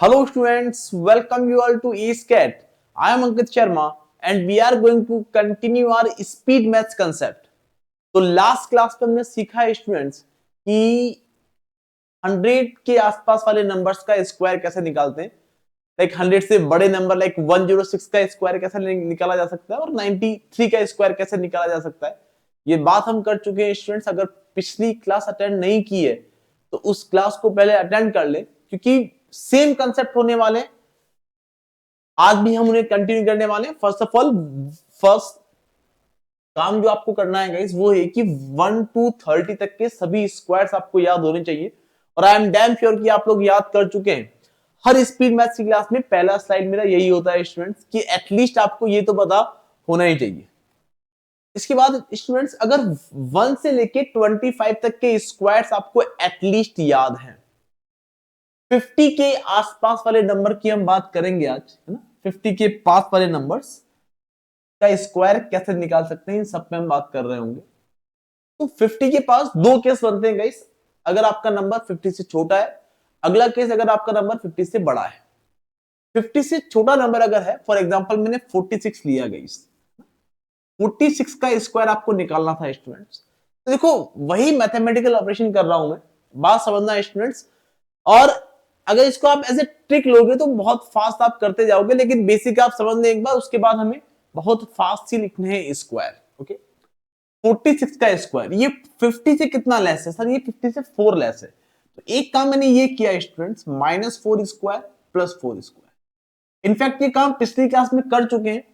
Hello students, welcome you all to ESCAT. I am Ankit Sharma and we are going to continue our speed maths concept. तो last class में हमने सीखा है students कि 100 के आसपास वाले नंबर्स का स्क्वायर कैसे निकालते हैं। लाइक 100 से बड़े नंबर लाइक 106 का स्क्वायर कैसे निकाला जा सकता है और 93 का स्क्वायर कैसे निकाला जा सकता है। ये बात हम कर चुके हैं स्टूडेंट्स। अगर पिछली क्लास अटेंड नहीं की है तो उस क्लास को पहले अटेंड कर ले, क्योंकि सेम कंसेप्ट होने वाले आज भी हम उन्हें कंटिन्यू करने वाले हैं। फर्स्ट ऑफ ऑल फर्स्ट काम जो आपको करना है गाइस वो है कि 1 to 30 तक के सभी स्क्वायर्स आपको याद होने चाहिए और आई एम डैम श्योर कि आप लोग याद कर चुके हैं। हर स्पीड मैथ्स की क्लास में पहला स्लाइड मेरा यही होता है स्टूडेंट्स कि एटलीस्ट आपको ये तो पता होना ही चाहिए। इसके बाद स्टूडेंट्स अगर 1 से लेके 25 तक के स्क्वायर्स आपको एटलीस्ट याद हैं, 50 के आसपास वाले नंबर की हम बात करेंगे आज, है ना। 50 के पास वाले नंबर्स का स्क्वायर कैसे निकाल सकते हैं इन सब पे हम बात कर रहे होंगे। तो 50 के पास दो केस बनते हैं गाइस। अगर आपका नंबर 50 से छोटा है, अगला केस अगर आपका नंबर 50 से बड़ा है। 50 से छोटा नंबर अगर है, फॉर एग्जांपल मैंने 46 लिया गाइस, 46 का स्क्वायर आपको निकालना था स्टूडेंट्स। तो देखो वही मैथमेटिकल ऑपरेशन कर रहा हूं मैं, बात समझना स्टूडेंट्स। और अगर इसको आप एज ए ट्रिक लोगे तो बहुत फास्ट आप करते जाओगे, लेकिन बेसिक आप समझ लें एक बार, उसके बाद हमें बहुत फास्ट ही लिखने हैं स्क्वायर। ओके, 46 का स्क्वायर ये 50 से कितना लेस है सर? ये 50 से 4 लेस है। तो एक काम मैंने ये किया students, -4 square plus 4 square. In fact ये काम पिछली क्लास में कर चुके हैं।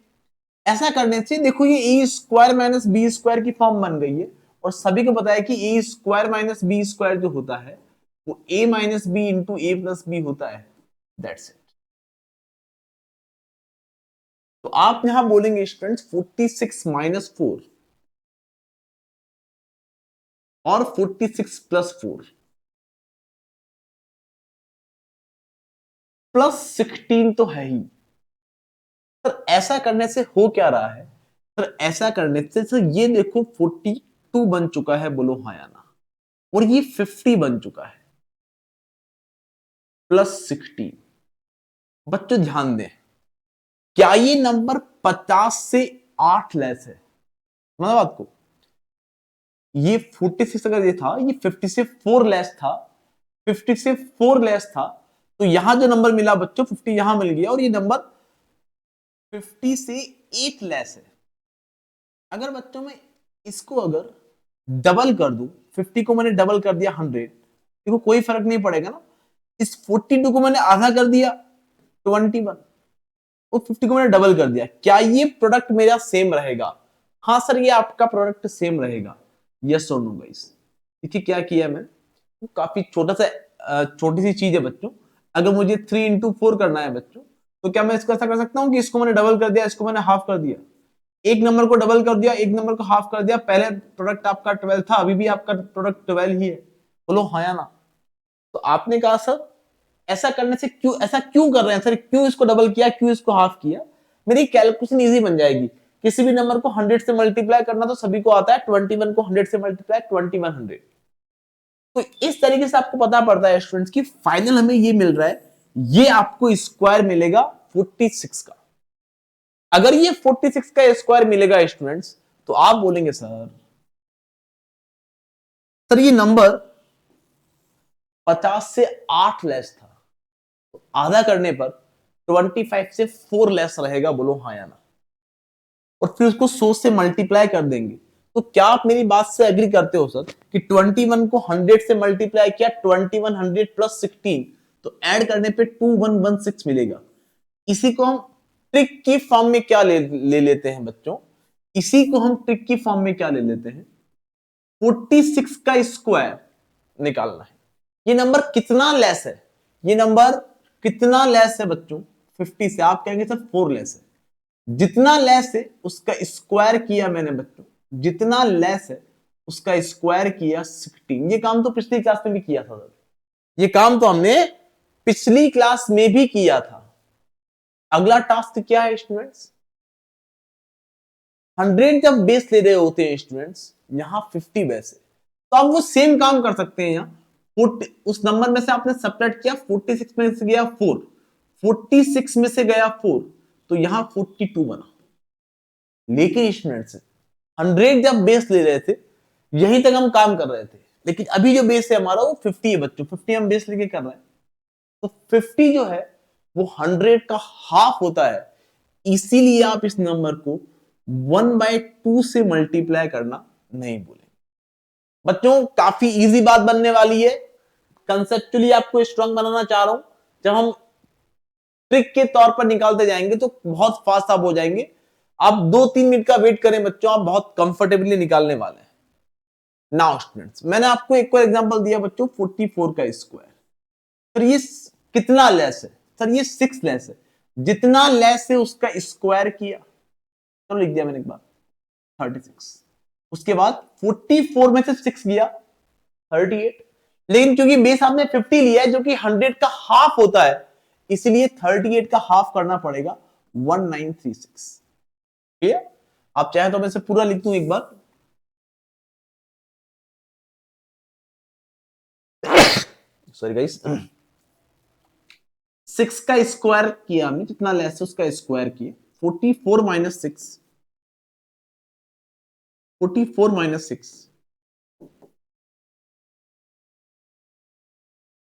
ऐसा करने से देखो ये a square minus b square की फॉर्म बन गई है और सभी को पता है कि a square minus b square जो होता है वो a minus b into a plus b होता है। That's it. तो आप यहां बोलेंगे स्टूडेंट्स 46 माइनस 4 और 46 प्लस 4 प्लस 16 तो है ही। सर ऐसा करने से हो क्या रहा है? सर ऐसा करने से सर ये देखो 42 बन चुका है, बोलो हाँ या ना, और ये 50 बन चुका है प्लस 16। बच्चों ध्यान दें, क्या ये नंबर 50 से 8 लेस है? मतलब आपको ये 46 अगर ये था, ये 50 से 4 लेस था, 50 से 4 लेस था, तो यहां जो नंबर मिला बच्चों 50 यहां मिल गया और ये नंबर 50 से 8 लेस है। अगर बच्चों में इसको अगर डबल कर दूं, 50 को मैंने डबल कर दिया 100, देखो कोई फर्क नहीं पड़ेगा ना। इस 42 को मैंने आधा कर दिया 21, और 50 को मैंने डबल कर दिया, क्या ये प्रोडक्ट मेरा सेम रहेगा? हाँ सर ये आपका प्रोडक्ट सेम रहेगा। यस और नो गाइस। देखिए क्या किया मैं, काफी छोटा सा छोटी सी चीज है बच्चों। अगर मुझे 3 इंटू 4 करना है बच्चों, तो क्या मैं इसको ऐसा कर सकता हूँ कि इसको मैंने डबल कर दिया, इसको मैंने हाफ कर दिया, एक नंबर को डबल कर दिया, एक नंबर को हाफ कर दिया। पहले प्रोडक्ट आपका 12 था, अभी भी आपका प्रोडक्ट 12 ही है, बोलो हाँ या ना। तो आपने कहा सर ऐसा करने से क्यों, ऐसा क्यों कर रहे हैं सर, क्यों इसको डबल किया, क्यों इसको हाफ किया? मेरी कैलकुलेशन इजी बन जाएगी। किसी भी नंबर को 100 से मल्टीप्लाई करना तो सभी को आता है, 21 को 100 से मल्टीप्लाई 2100। तो इस तरीके से आपको पता पड़ता है स्टूडेंट्स कि फाइनल हमें ये मिल रहा है, ये आपको स्क्वायर मिलेगा 46 का। अगर ये 46 का स्क्वायर मिलेगा स्टूडेंट्स, तो आप बोलेंगे सर ये नंबर 50 से 8 लेस था, तो आधा करने पर 25 से 4 लेस रहेगा, बोलो हाँ या ना। और फिर उसको 100 से मल्टीप्लाई कर देंगे। तो क्या आप मेरी बात से एग्री करते हो सर कि 21 को 100 से मल्टीप्लाई किया, 2100 प्लस 16, तो ऐड करने पे 2116 मिलेगा। इसी को हम ट्रिक की फॉर्म में क्या ले लेते हैं बच्चों, इसी को हम ट्रिक की फॉर्म में क्या ले लेते हैं, 46 का स्क्वायर निकालना है। ये नंबर कितना लेस है, ये नंबर कितना लेस है बच्चों 50 से? आप कहेंगे सर 4 लेस है। जितना लेस है उसका स्क्वायर किया मैंने बच्चों, जितना लेस है उसका स्क्वायर किया 16। ये काम तो पिछली क्लास में भी किया था सर, ये काम तो हमने पिछली क्लास में भी किया था। अगला टास्क क्या है स्टूडेंट्स, 100 जब बेस ले रहे होते हैं स्टूडेंट्स, यहां 50 बेस है, तो आप वो सेम काम कर सकते हैं। यहां उस नंबर में से आपने सब्ट्रैक्ट किया, 46 में से गया 4, 46 में से गया 4, तो यहां 42 बना। लेकिन स्टूडेंट्स 100 जब बेस ले रहे थे यहीं तक हम काम कर रहे थे, लेकिन अभी जो बेस है हमारा वो 50 है बच्चों, 50 हम बेस लेके कर रहे हैं। तो 50 जो है वो 100 का हाफ होता है, इसीलिए आप इस नंबर को 1/2 से मल्टीप्लाई करना नहीं भूलें। बच्चों काफी इजी बात बनने वाली है, कंसेप्चुअली आपको स्ट्रांग बनाना चाह रहा हूं। जब हम ट्रिक के तौर पर निकालते जाएंगे तो बहुत फास्ट आप हो जाएंगे। आप 2-3 मिनट का वेट करें बच्चों, आप बहुत कंफर्टेबली निकालने वाले हैं। नाउ स्टूडेंट्स, मैंने आपको एक और एग्जांपल दिया बच्चों 44 का स्क्वायर। सर ये कितना लेस है? सर ये 6 लेस है। जितना लेस है उसका स्क्वायर किया, तो लिख दिया मैंने एक बार 36। उसके बाद 44 में से 6 गया 38। लेकिन क्योंकि बेस आपने 50 लिया है जो कि 100 का हाफ होता है, इसलिए 38 का हाफ करना पड़ेगा 1936। ठीक है? आप चाहे तो मैं इसे पूरा लिख दूं एक बार। सॉरी गाइस, 6 का स्क्वायर किया हमने, जितना लेस है उसका स्क्वायर किया। 44 minus 6, 44 minus 6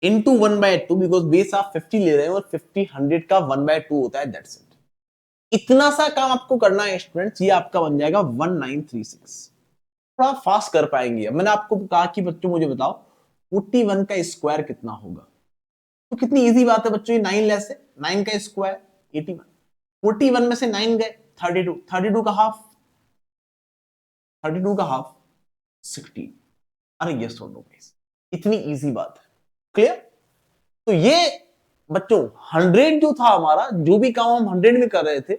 into 1/2, because base आप 50 ले रहे हैं और 50 100 का 1/2 होता है, दैट्स इट। इतना सा काम आपको करना है स्टूडेंट्स, ये आपका बन जाएगा 1936। थोड़ा फास्ट कर पाएंगे। मैंने आपको कहा कि बच्चों मुझे बताओ 41 का स्क्वायर कितना होगा, तो कितनी इजी बात है बच्चों, ये 9 लेस है, 9 का स्क्वायर 81। 41 में से 9 गए 32, 32 का हाफ, 32 का हाफ 16। अरे यस और नो गाइस, इतनी इजी बात है। क्लियर? तो ये बच्चों 100 जो था हमारा, जो भी काम हम 100 में कर रहे थे,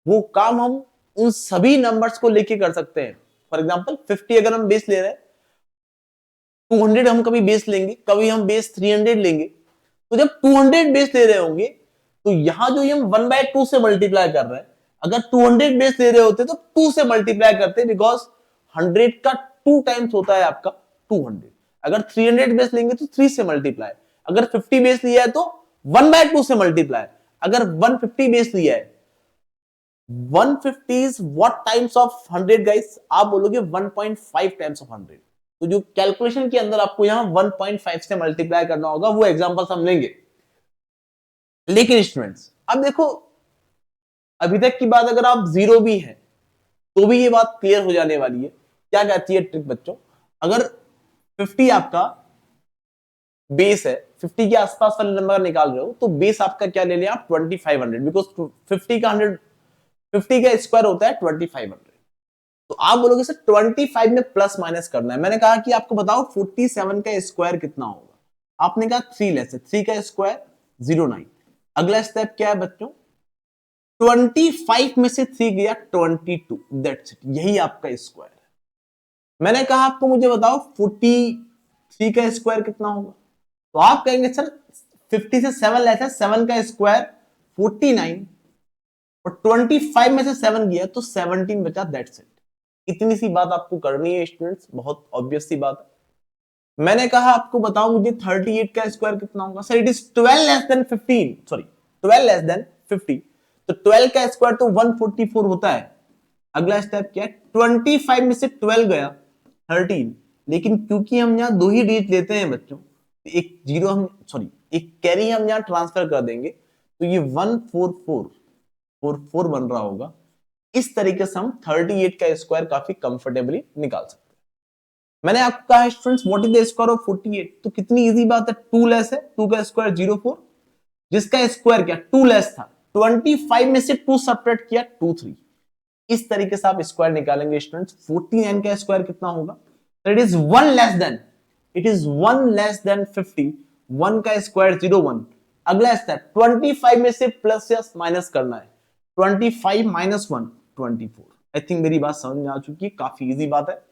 वो काम हम उन सभी नंबर्स को लेके कर सकते हैं। फॉर एग्जांपल 50 अगर हम बेस ले रहे हैं, 200 हम कभी बेस लेंगे, कभी हम बेस 300 लेंगे। तो जब 200 बेस ले रहे होंगे तो यहां जो हम 1/2 से मल्टीप्लाई कर रहे हैं, अगर 200 बेस ले रहे होते तो 2 से मल्टीप्लाई करते, बिकॉज 100 का 2 टाइम्स होता है आपका 200। अगर 300 बेस लेंगे तो 3 से मल्टीप्लाई, अगर 50 बेस लिया है तो 1/2 से मल्टीप्लाई, अगर 150 बेस लिया है 150 is what times of 100 guys, आप बोलोगे 1.5 टाइम्स ऑफ 100। तो जो कैलकुलेशन के अंदर आपको यहां 1.5 से मल्टीप्लाई करना होगा, वो एग्जांपल्स हम लेंगे। लेकिन स्टूडेंट्स अब देखो, अभी तक की बात अगर आप जीरो भी हैं तो भी ये बात क्लियर हो जाने वाली है। क्या कहती है ट्रिक बच्चों, अगर 50 आपका बेस है, 50 के आसपास वाले नंबर निकाल रहे हो, तो बेस आपका क्या ले लिया आप 2500, बिकॉज 50 का 100, 50 का स्क्वायर होता है 2500। तो आप बोलोगे सर 25 में प्लस माइनस करना है। मैंने कहा कि आपको बताओ 47 का स्क्वायर कितना होगा, आपने कहा 3 लेस है, 3 का स्क्वायर 09। अगला स्टेप क्या है बच्चों, 25 में से 3 गया 22, दैट्स इट, यही आपका स्क्वायर है। मैंने कहा आपको मुझे बताओ 43 का स्क्वायर कितना होगा, तो आप कहेंगे सर 50 से 7 लेस है, 7 का स्क्वायर 49, और 25 में से 7 गया तो 17 बचा, दैट्स इट। इतनी सी बात आपको करनी है स्टूडेंट्स, बहुत ऑब्वियस सी बात है। मैंने कहा आपको बताओ मुझे 38 का स्क्वायर कितना होगा, sir it is 12 less than 15, sorry 12 less than 50। तो 12 का स्क्वायर तो 144 होता है। अगला स्टेप क्या है, 25 में से 12 गया 13, लेकिन क्योंकि हम यहां दो ही डिजिट लेते हैं बच्चों, तो एक जीरो हम, सॉरी एक कैरी हम यहां ट्रांसफर कर देंगे, तो ये 14444 बन रहा होगा। इस तरीके से हम 38 का स्क्वायर काफी कंफर्टेबली निकाल सकते हैं। मैंने आपको कहा students what is the square of 48, तो कितनी इजी बात है, 2 लेस है, 2 का स्क्वायर 04, जिसका स्क्वायर क्या 2 लेस था, 25 में से 2 सब्ट्रैक्ट किया 23। इस तरीके से आप स्क्वायर निकालेंगे स्टूडेंट्स। 49 का स्क्वायर कितना होगा, it is 1 less than, it is 1 less than 50, 1 का स्क्वायर 01। अगला स्टेप 25 में से प्लस या माइनस करना है, 25 माइनस 1 24। आई थिंक मेरी बात समझ में आ चुकी है, काफी इजी बात है।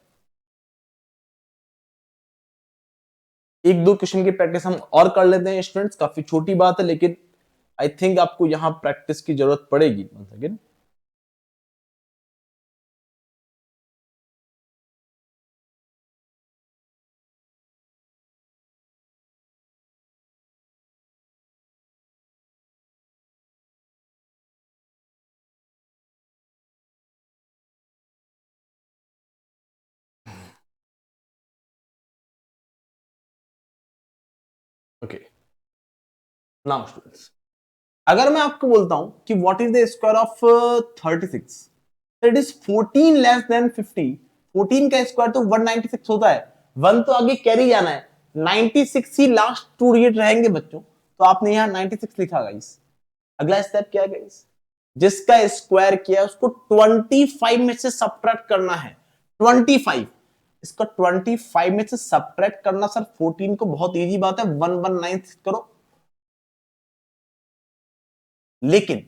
एक दो क्वेश्चन की प्रैक्टिस हम और कर लेते हैं स्टूडेंट्स, काफी छोटी बात है, लेकिन आई थिंक आपको यहां प्रैक्टिस की जरूरत पड़ेगी। ओके, नाउ स्टूडेंट्स, अगर मैं आपको बोलता हूं कि what is the square of 36, it is 14 less than 50। 14 का स्क्वायर तो 196 होता है, 1 तो आगे कैरी जाना है, 96 ही लास्ट टू डिजिट रहेंगे बच्चों, तो आपने यहां 96 लिखा गाइस। अगला स्टेप क्या है गाइस, जिसका स्क्वायर किया उसको 25 में से सब्ट्रैक्ट करना है। 25, इसका 25 में से सब्ट्रैक्ट करना सर 14 को, बहुत इजी बात है, 119 करो। लेकिन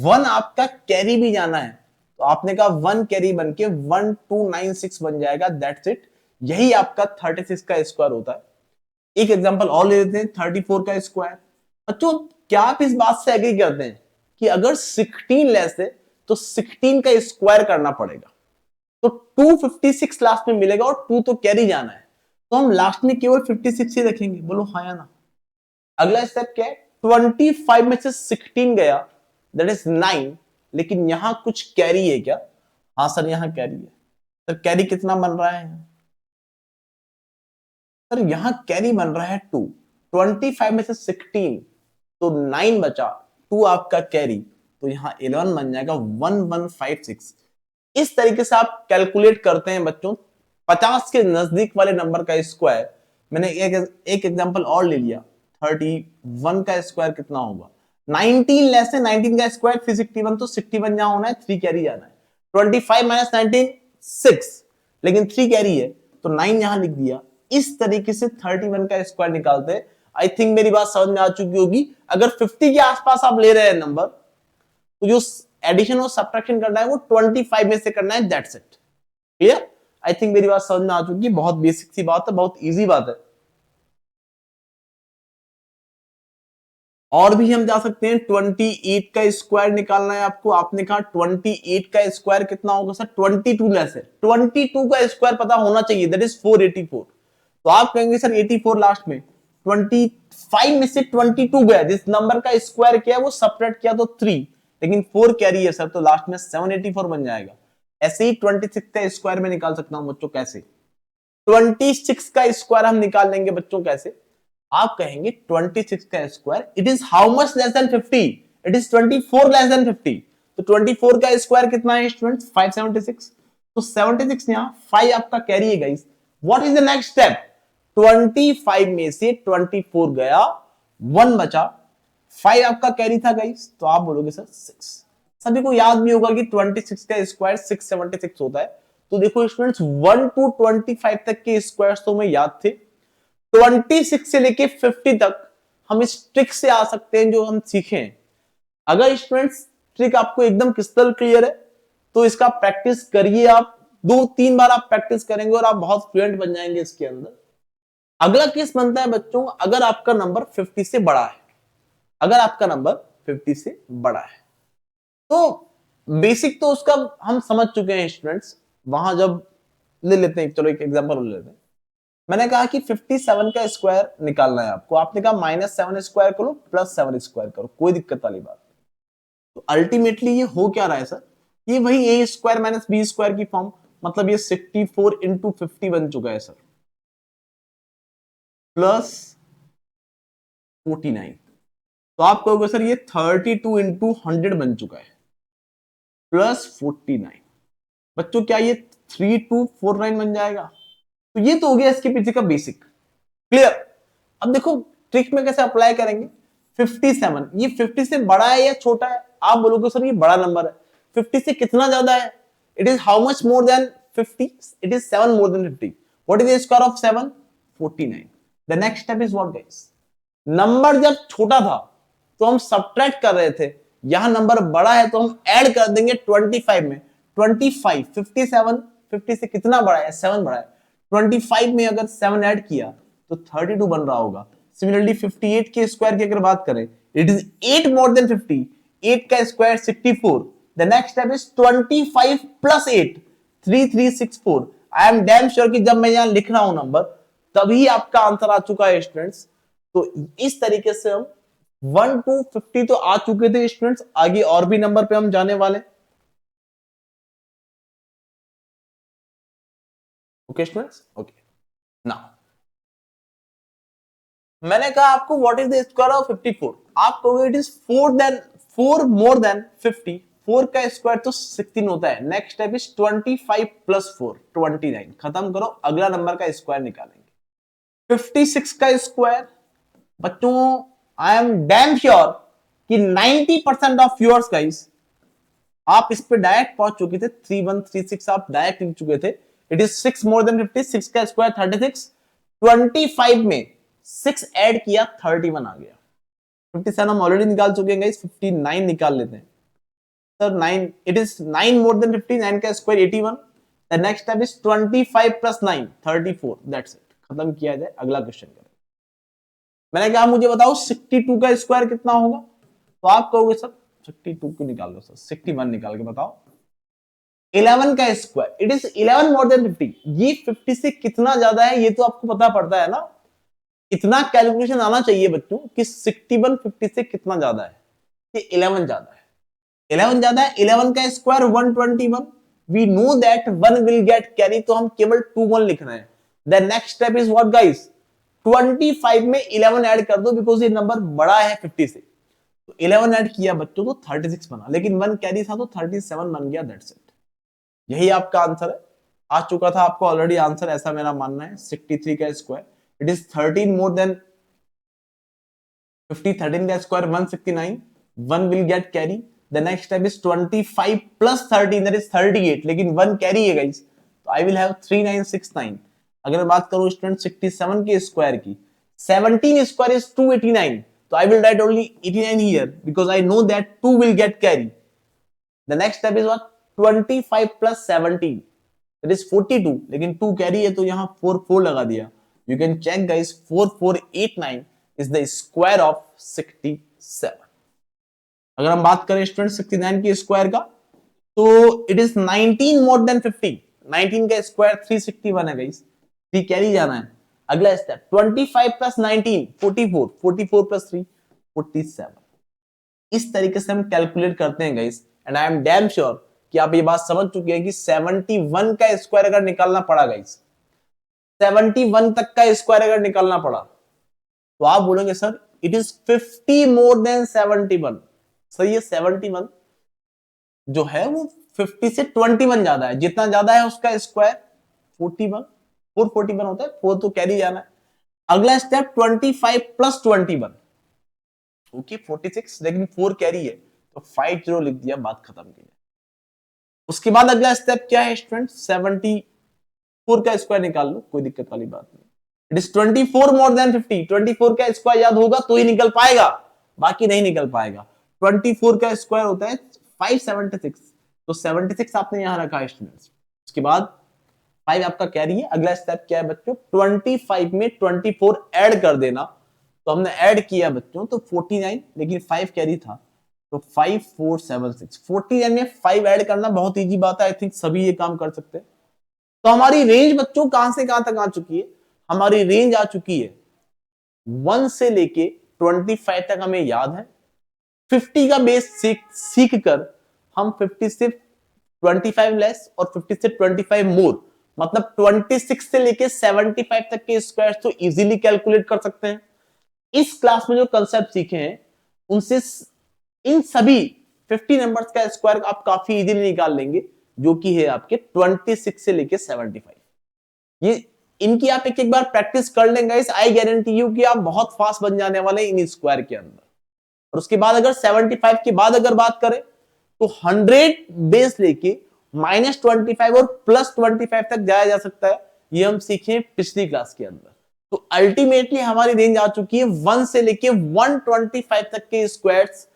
1 आपका कैरी भी जाना है, तो आपने कहा 1 कैरी बन के 1296 बन जाएगा, दैट्स इट। यही आपका 36 का स्क्वायर होता है। एक एग्जांपल और ले लेते हैं, 34 का स्क्वायर। बच्चों क्या आप इस बात से एग्री करते हैं कि अगर 16 लेस है तो 16 का स्क्वायर करना पड़ेगा, तो 256 लास्ट में मिलेगा, और 2 तो कैरी जाना है, तो हम लास्ट में केवल 56 ही रखेंगे। बोलो हाँ या ना। अगला स्टेप क्या है, 25 में से 16 गया, दैट इज 9, लेकिन यहां कुछ कैरी है क्या? हाँ सर यहां कैरी है। सर कैरी कितना बन रहा है? सर यहां कैरी बन रहा है 2। 25 में से 16 तो 9 बचा, 2 आपका कैरी, तो यहां 11 बन जाएगा, 1156। इस तरीके से आप कैलकुलेट करते हैं बच्चों 50 के नजदीक वाले नंबर का स्क्वायर। मैंने एक एग्जांपल और ले लिया, 31 का स्क्वायर कितना होगा? 19 लेस है, 19 का स्क्वायर 361, तो 61 जहां होना है 3 कैरी जाना है। 25 माइनस 19 6, लेकिन 3 कैरी है, तो 9 यहां लिख दिया। इस तरीके से 31 का स्क्वायर निकालते हैं। आई थिंक मेरी बात समझ में आ चुकी होगी। अगर 50 के आसपास आप ले रहे हैं नंबर, तो जो एडिशन और सब्ट्रैक्शन करना है वो 25 में से करना है, that's it. Clear? I think मेरी बात समझ में आ चुकी है। बहुत बेसिक सी बात है, बहुत इजी बात है। और भी हम जा सकते हैं, 28 का स्क्वायर निकालना है आपको। आपने कहा 28 का स्क्वायर कितना होगा सर? 22 लेस है, 22 का स्क्वायर पता होना चाहिए, दैट इज 484। तो आप कहेंगे सर 84 लास्ट में, 25 में से 22 गया, जिस नंबर का स्क्वायर किया वो सब्ट्रैक्ट किया तो 3, लेकिन 4 कैरी है सर, तो लास्ट में 784 बन जाएगा। ऐसे ही 26 का स्क्वायर में निकाल सकता हूं बच्चों। कैसे? 26 का स्क्वायर हम निकाल लेंगे बच्चों। कैसे? आप कहेंगे 26 का square it is how much less than 50? It is 24 less than 50। तो 24 का स्क्वायर कितना है स्टूडेंट्स? 576। तो 76 यहां 5 आपका कैरी है guys. What is the next step? 25 में से 24 गया, 1 बचा, 5 आपका कैरी था गाइस, तो आप बोलोगे सर 6। सभी को याद भी होगा कि 26 का स्क्वायर 676 होता है। तो देखो स्टूडेंट्स 1 टू 25 तक के स्क्वायर्स तो हमें याद थे, 26 से लेके 50 तक हम इस ट्रिक से आ सकते हैं जो हम सीखे हैं। अगर स्टूडेंट्स ट्रिक आपको एकदम क्रिस्टल क्लियर है तो इसका प्रैक्टिस करिए आप, 2-3 बार आप प्रैक्टिस करेंगे और आप बहुत फ्लुएंट बन जाएंगे इसके अंदर। अगला केस बनता है बच्चों, अगर आपका नंबर 50 से बड़ा है, अगर आपका नंबर 50 से बड़ा है, तो बेसिक तो उसका हम समझ चुके हैं स्टूडेंट्स। वहां जब ले लेते हैं, चलो एक एग्जांपल ले लेते हैं। मैंने कहा कि 57 का स्क्वायर निकालना है आपको, आपने कहा -7 स्क्वायर करो +7 स्क्वायर करो, कोई दिक्कत वाली बात। तो अल्टीमेटली ये हो क्या रहा है सर? ये वही ए स्क्वायर माइनस बी स्क्वायर की फॉर्म, मतलब ये 64 इंटू 50 बन चुका है सर, प्लस 49। तो आप कहोगे सर ये 32 इंटू 100 बन चुका है, प्लस 49। बच्चों क्या ये 3249 बन जाएगा? तो ये तो हो गया इसके पीछे का बेसिक। क्लियर? अब देखो ट्रिक में कैसे अप्लाई करेंगे। 57 ये 50 से बड़ा है या छोटा है? आप बोलोगे सर ये बड़ा नंबर है। 50 से कितना ज्यादा है? It is how much more than 50? It is 7 more than 50। What is the square of 7? 49। The next step is what guys? Number जब छोटा था तो हम सब्ट्रैक्ट कर रहे थे, यहां नंबर बड़ा है तो हम ऐड कर देंगे 25 में। 25 57 50 से कितना बड़ा है? 7 बड़ा है। 25 में अगर 7 ऐड किया तो 32 बन रहा होगा। सिमिलरली 58 के स्क्वायर की अगर बात करें, इट इज 8 मोर देन 50। 8 का square 64। The next step is 25 plus 8, 3364। I am damn sure कि जब मैं यहां लिख रहा हूं नंबर, तभी आपका आंसर आ चुका है स्टूडेंट्स। तो इस तरीके से हम 1 टू 50 तो आ चुके थे स्टूडेंट्स, आगे और भी नंबर पे हम जाने वाले। ओके स्टूडेंट्स, ओके नाउ मैंने कहा आपको what is the square of 54, आप कहोगे इट इज 4 मोर देन 50, 4 का स्क्वायर तो 16 होता है। नेक्स्ट स्टेप इज 25 प्लस 4 29, खत्म करो, अगला नंबर का स्क्वायर निकालेंगे। 56 का स्क्वायर बच्चों, आई एम डैम श्योर कि 90% ऑफ व्यूअर्स गाइस आप इस पे डायरेक्ट पहुंच चुके थे, 3136 आप डायरेक्ट लिख चुके थे। इट इज 6 मोर देन 50, 6 का स्क्वायर 36, 25 में 6 ऐड किया 31 आ गया। 57 हम ऑलरेडी निकाल चुके हैं गाइस, 59 निकाल लेते हैं sir. 9, it is 9 more than 50, 9 का square 81, the next step is 25 plus 9 34, that's it, खत्म किया जाए, अगला क्वेश्चन करें। मैंने कहा मुझे बताओ 62 का स्क्वायर कितना होगा, तो आप कहोगे सर 62 को निकाल लो सर, 61 निकाल के बताओ। 11 का square, it is 11 more than 50, ये 50 से कितना ज्यादा है ये तो आपको पता पड़ता है ना, इतना कैलकुलेशन आना चाहिए बच्चों कि 61 50 से कितना ज्यादा है, ये 11 ज्यादा है, 11 ज्यादा है। 11 का square 121, we know that 1 will get carry, तो हम केवल 21 लिख रहे हैं। The next step is what guys, 25 में 11 ऐड कर दो, बिकॉज ये नंबर बड़ा है 50 से, तो 11 ऐड किया बच्चों तो 36 बना, लेकिन 1 कैरी था तो 37 बन गया, दैट्स इट। यही आपका आंसर है, आ चुका था आपको ऑलरेडी आंसर, ऐसा मेरा मानना है। 63 का square, it is 13 more than 50, 13 का square 169, 1 will get carry, the next step is 25 plus 13, that is 38, लेकिन 1 कैरी है गाइस, तो आई विल हैव 3969। अगर मैं बात करूं स्टूडेंट 67 के स्क्वायर की, 17 square is 289, so I will write only 89 here because I know that 2 will get carry. The next step is what? 25 plus 17, that is 42, लेकिन 2 carry है तो यहाँ 4 लगा दिया। You can check guys, 4489 is the square of 67। अगर हम बात करें स्टूडेंट 69 की स्क्वायर का, तो it is 19 more than 50, 19 का स्क्वायर 361 है गाइस, 3 कैरी जाना है। अगला स्टेप 25 प्लस 19 44, 44 प्लस 3 47। इस तरीके से हम कैलकुलेट करते हैं guys, and I am damn sure कि आप ये बात समझ चुके हैं कि 71 का स्क्वायर अगर निकालना पड़ा गाइस, 71 तक का स्क्वायर अगर निकालना पड़ा, तो आप बोलेंगे sir it is 50 more than 71। Sir ये 71 जो है वो 50 से 21 ज्यादा है, जितना ज्यादा है उसका स्क्वायर 41, 441 होता है, 4 तो कैरी जाना है। अगला स्टेप 25 प्लस 21, ओके 46, लेकिन 4 कैरी है तो 50 लिख दिया, बात खत्म की। उसके बाद अगला स्टेप क्या है स्टूडेंट, 74 का स्क्वायर निकाल लो, कोई दिक्कत वाली बात नहीं। इट इज 24 मोर देन 50, 24 का स्क्वायर याद होगा तो ही निकल पाएगा, बाकी नहीं निकल पाएगा। 24 का स्क्वायर होता है 576, तो 76 आपने यहां रखा है स्टूडेंट्स। उसके बाद 5 आपका कैरी है। अगला स्टेप क्या है बच्चों, 25 में 24 ऐड कर देना, तो हमने ऐड किया बच्चों तो 49, लेकिन 5 कैरी था तो 5476, 49 में 5 ऐड करना बहुत इजी बात है, आई थिंक सभी ये काम कर सकते हैं। तो हमारी रेंज बच्चों कहां से कहां तक आ चुकी है, हमारी रेंज आ चुकी है 1 से लेके 25 तक हमें याद है। 50 का बेस सीख कर हम 50 से 25 लेस और 50 से 25 मोर, मतलब 26 से लेके 75 तक के स्क्वायर तो इजीली कैलकुलेट कर सकते हैं। इस क्लास में जो कंसेप्ट सीखे हैं उनसे इन सभी 50 नंबर्स का स्क्वायर आप काफी इजीली निकाल लेंगे, जो कि है आपके 26 से लेके 75। ये इनकी आप एक बार प्रैक्टिस कर लेंगे, आई गारंटी यू कि आप बहुत फास्ट बन जाने वाले इन स्क्वायर के अंदर। और उसके बाद अगर 75 के बाद अगर बात करें तो 100 बेस लेके -25 और +25 तक जाया जा सकता है, ये हम सीखे पिछली क्लास के अंदर। तो अल्टीमेटली हमारी रेंज आ चुकी है 1 से लेके 125 तक के स्क्वायर्स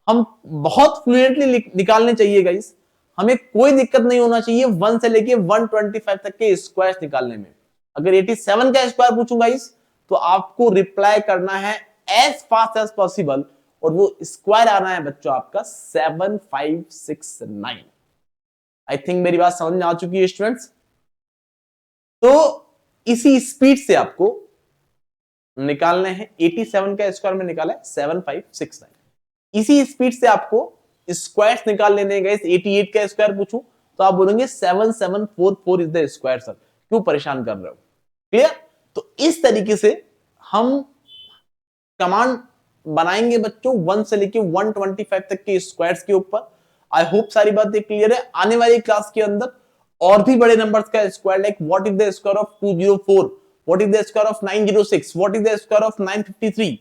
हम बहुत फ्लुएंटली निकालने चाहिए गाइस, हमें कोई दिक्कत नहीं होना चाहिए 1 से लेके 125 तक के स्क्वायर्स निकालने में। अगर 87 का स्क्वायर पूछूं गाइस तो आपको रिप्लाई करना है एज फास्ट एज पॉसिबल, और वो स्क्वायर आना है बच्चों आपका 7569। आई थिंक मेरी बात समझ में आ चुकी है स्टूडेंट्स। तो इसी स्पीड से आपको निकालने हैं, 87 का स्क्वायर में निकाला है 7569। इसी स्पीड से आपको स्क्वायर्स निकाल लेने गए। 88 का स्क्वायर पूछूं तो आप बोलेंगे 7744 इज द स्क्वायर। सर क्यों परेशान कर रहे हो, क्लियर। तो इस तरीके से हम कमांड बनाएंगे बच्चों 1 से लेके 125 तक के स्क्वायर्स के ऊपर। आई होप सारी बातें क्लियर है। आने वाली क्लास के अंदर और भी बड़े नंबर्स का square, like what is the square of 204, what is the square of 906, what is the square of 953,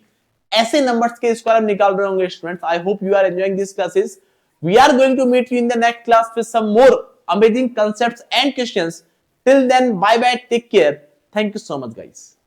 ऐसे नंबर्स के स्क्वायर हम निकाल रहे होंगे students. I hope you are enjoying this classes. We are going to meet you in the next class with some more amazing concepts and questions. Till then, bye bye, take care. Thank you so much, guys.